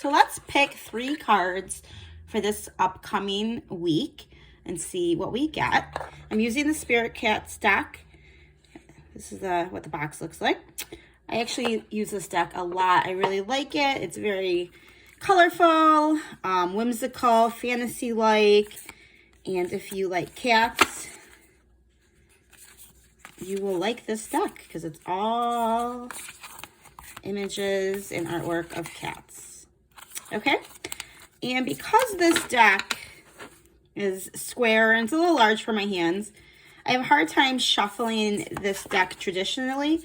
So let's pick 3 cards for this upcoming week and see what we get. I'm using the Spirit Cats deck. This is what the box looks like. I actually use this deck a lot. I really like it. It's very colorful, whimsical, fantasy-like. And if you like cats, you will like this deck because it's all images and artwork of cats. Okay? And because this deck is square and it's a little large for my hands, I have a hard time shuffling this deck traditionally.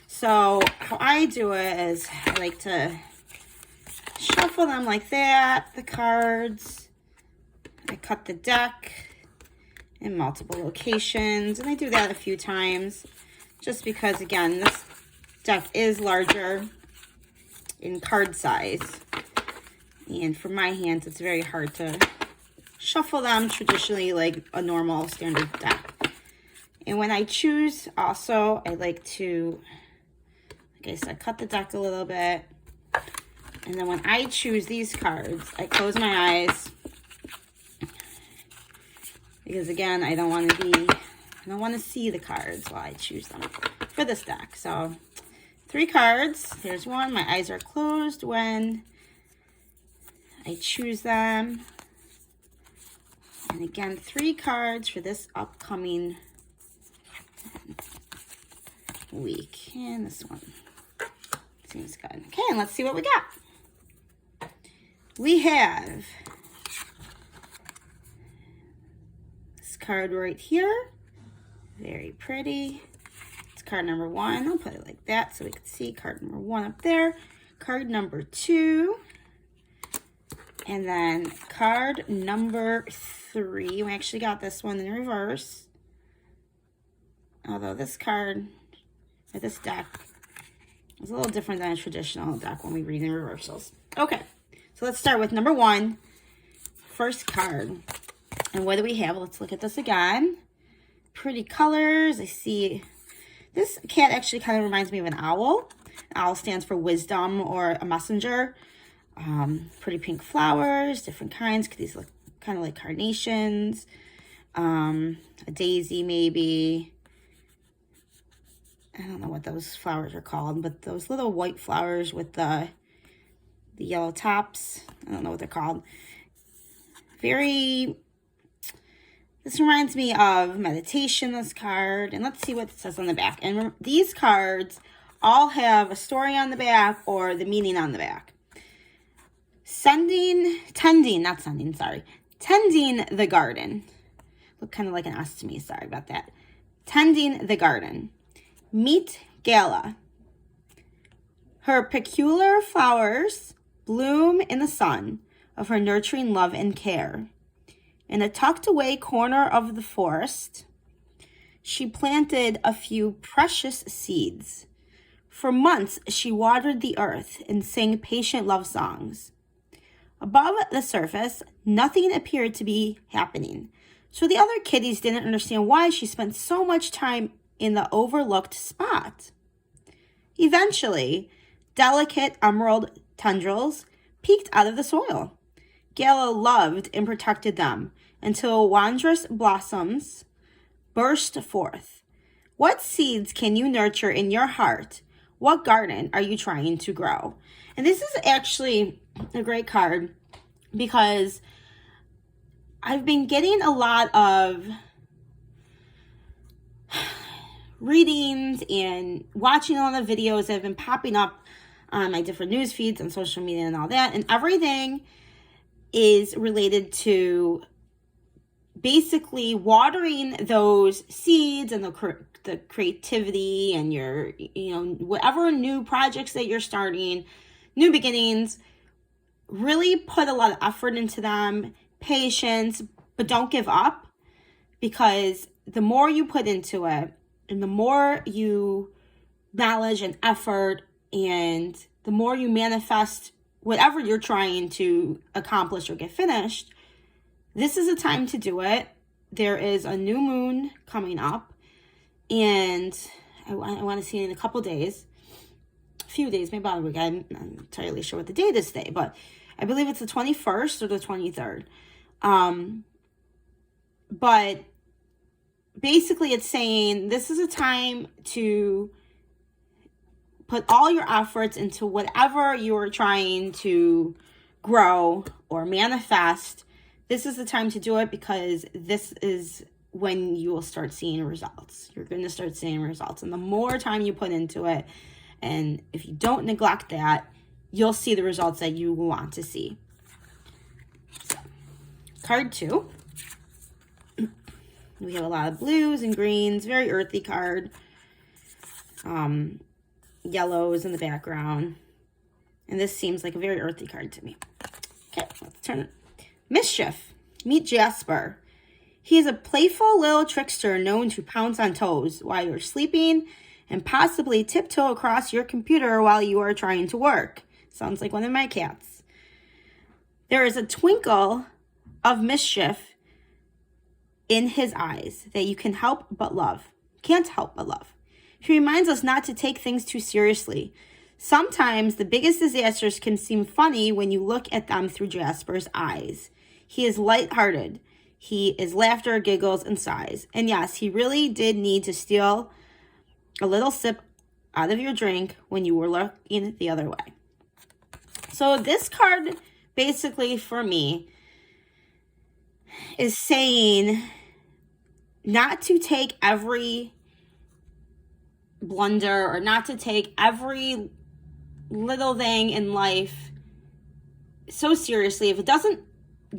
So how I do it is I like to shuffle them like that, the cards. I cut the deck in multiple locations, and I do that a few times just because, again, this deck is larger in card size. And for my hands, it's very hard to shuffle them traditionally like a normal standard deck. And when I choose, also, I like to, like I said, cut the deck a little bit. And then when I choose these cards, I close my eyes. Because again, I don't want to see the cards while I choose them for this deck. So 3 cards. Here's one. My eyes are closed when I choose them. And again, 3 cards for this upcoming week. And this one seems good. Okay, and let's see what we got. We have this card right here. Very pretty. It's card number 1. I'll put it like that so we can see card number 1 up there. Card number 2. And then card number 3. We actually got this one in reverse. Although this card, or this deck, is a little different than a traditional deck when we read in reversals. Okay, so let's start with number 1. First card. And what do we have? Let's look at this again. Pretty colors. I see this cat actually kind of reminds me of an owl. An owl stands for wisdom or a messenger. Pretty pink flowers, different kinds. These look kind of like carnations. A daisy maybe. I don't know what those flowers are called, but those little white flowers with the yellow tops. I don't know what they're called. This reminds me of meditation, this card. And let's see what it says on the back. And these cards all have a story on the back or the meaning on the back. Tending the garden. Look kind of like an S to me. Sorry about that. Tending the garden. Meet Gala. Her peculiar flowers bloom in the sun of her nurturing love and care. In a tucked away corner of the forest, she planted a few precious seeds. For months, she watered the earth and sang patient love songs. Above the surface, nothing appeared to be happening, so the other kitties didn't understand why she spent so much time in the overlooked spot. Eventually, delicate emerald tendrils peeked out of the soil. Gala loved and protected them until wondrous blossoms burst forth. What seeds can you nurture in your heart? What garden are you trying to grow? And this is actually a great card because I've been getting a lot of readings and watching all the videos that have been popping up on my different news feeds and social media and all that. And everything is related to basically watering those seeds and the creativity and your, whatever new projects that you're starting, new beginnings. Really put a lot of effort into them, patience, but don't give up, because the more you put into it and the more you knowledge and effort and the more you manifest whatever you're trying to accomplish or get finished, this is a time to do it. There is a new moon coming up, and I want to see it in a couple days. few days, maybe about a week. I'm not entirely sure what the date is today, but I believe it's the 21st or the 23rd. But basically it's saying this is a time to put all your efforts into whatever you're trying to grow or manifest. This is the time to do it, because this is when you will start seeing results. You're going to start seeing results. And the more time you put into it, and if you don't neglect that, you'll see the results that you want to see. So, card 2. We have a lot of blues and greens, very earthy card. Yellows in the background. And this seems like a very earthy card to me. Okay, let's turn it. Mischief. Meet Jasper. He is a playful little trickster known to pounce on toes while you're sleeping and possibly tiptoe across your computer while you are trying to work. Sounds like one of my cats. There is a twinkle of mischief in his eyes that you can't help but love. He reminds us not to take things too seriously. Sometimes the biggest disasters can seem funny when you look at them through Jasper's eyes. He is lighthearted. He is laughter, giggles, and sighs. And yes, he really did need to steal a little sip out of your drink when you were looking the other way. So this card, basically for me, is saying not to take every blunder or not to take every little thing in life so seriously. If it doesn't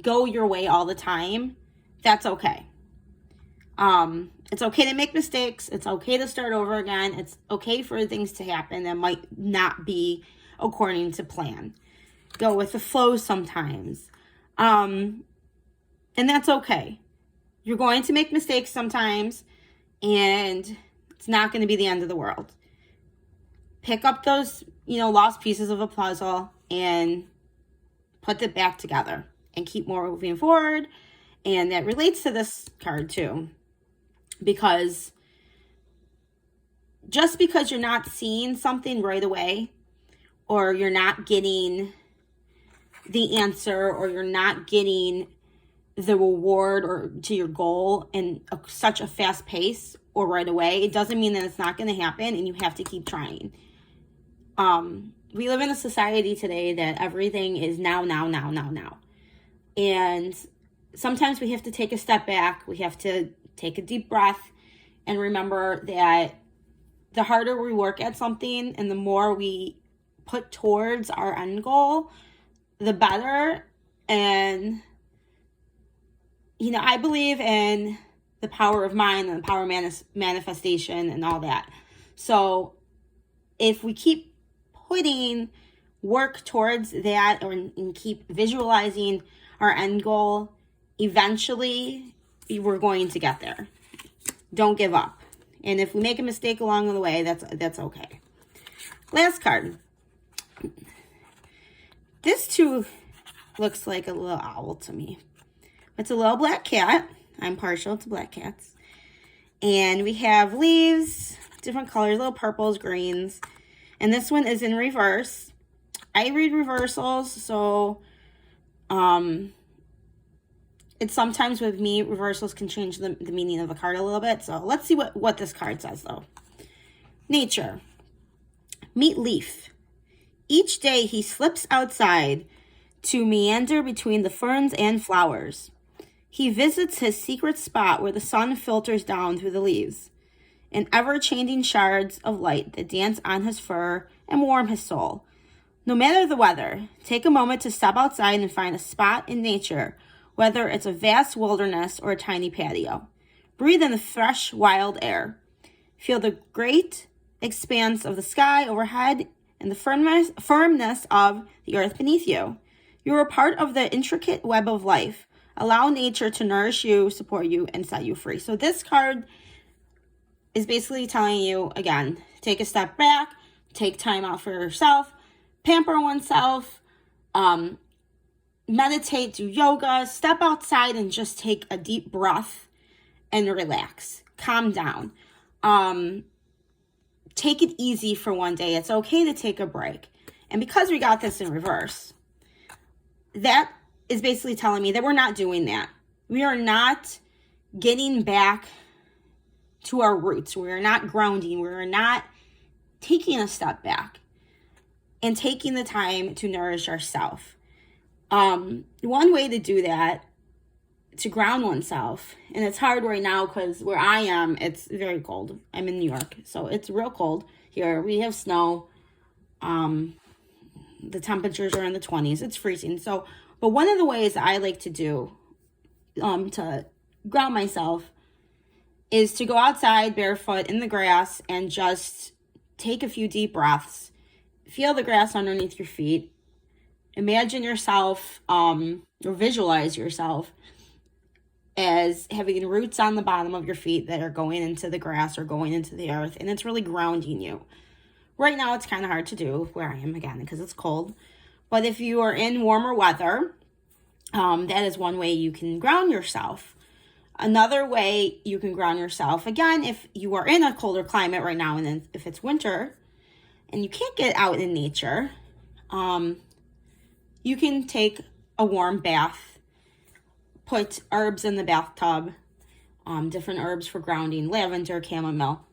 go your way all the time, that's okay. It's okay to make mistakes. It's okay to start over again. It's okay for things to happen that might not be according to plan. Go with the flow sometimes. And that's okay. You're going to make mistakes sometimes, and it's not going to be the end of the world. Pick up those, lost pieces of a puzzle and put it back together and keep moving forward. And that relates to this card too, because just because you're not seeing something right away, or you're not getting the answer, or you're not getting the reward or to your goal in such a fast pace or right away, it doesn't mean that it's not going to happen, and you have to keep trying. We live in a society today that everything is now. And sometimes we have to take a step back. We have to take a deep breath and remember that the harder we work at something and the more we put towards our end goal, the better. And, I believe in the power of mind and the power of manifestation and all that. So if we keep putting work towards that and keep visualizing our end goal, eventually we're going to get there. Don't give up. And if we make a mistake along the way, that's okay. Last card. This too looks like a little owl to me. It's a little black cat. I'm partial to black cats. And we have leaves, different colors, little purples, greens. And this one is in reverse. I read reversals, so it's sometimes with me, reversals can change the meaning of a card a little bit. So let's see what this card says, though. Nature. Meet Leaf. Each day he slips outside to meander between the ferns and flowers. He visits his secret spot where the sun filters down through the leaves, in ever-changing shards of light that dance on his fur and warm his soul. No matter the weather, take a moment to step outside and find a spot in nature, whether it's a vast wilderness or a tiny patio. Breathe in the fresh, wild air. Feel the great expanse of the sky overhead and the firmness of the earth beneath you. You are a part of the intricate web of life. Allow nature to nourish you, support you, and set you free. So this card is basically telling you, again, take a step back, take time out for yourself, pamper oneself, meditate, do yoga, step outside and just take a deep breath and relax. Calm down. take it easy for one day. It's okay to take a break. And because we got this in reverse, that is basically telling me that we're not doing that. We are not getting back to our roots. We are not grounding. We are not taking a step back and taking the time to nourish ourselves. One way to do that, to ground oneself, and it's hard right now because where I am, it's very cold. I'm in New York, so it's real cold here. We have snow. The temperatures are in the 20s. It's freezing. So, but one of the ways I like to do to ground myself is to go outside barefoot in the grass and just take a few deep breaths. Feel the grass underneath your feet. Imagine yourself or visualize yourself as having roots on the bottom of your feet that are going into the grass or going into the earth, and it's really grounding you. Right now, it's kind of hard to do where I am, again, because it's cold. But if you are in warmer weather, that is one way you can ground yourself. Another way you can ground yourself, again, if you are in a colder climate right now, and then if it's winter, and you can't get out in nature, you can take a warm bath, put herbs in the bathtub, different herbs for grounding, lavender, chamomile.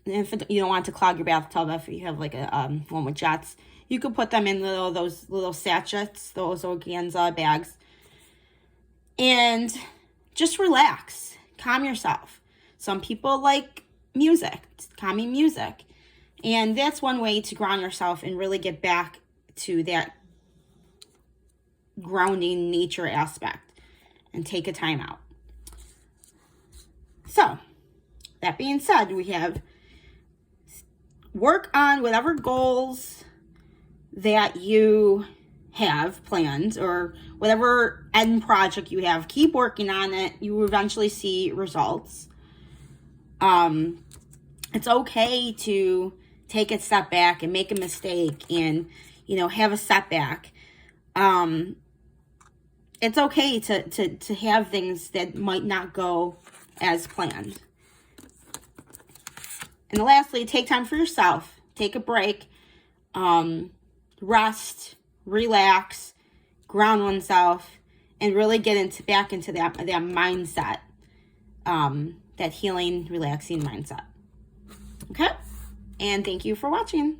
And if you don't want to clog your bathtub, if you have like a one with jets, you could put them in those little sachets, those organza bags, and just relax, calm yourself. Some people like music, calming music, and that's one way to ground yourself and really get back to that grounding nature aspect and take a time out. So, that being said, we have work on whatever goals that you have planned or whatever end project you have. Keep working on it. You will eventually see results. It's okay to take a step back and make a mistake and, have a setback. It's okay to have things that might not go as planned. And lastly, take time for yourself. Take a break. Rest, relax, ground oneself, and really get back into that mindset, that healing, relaxing mindset. Okay? And thank you for watching.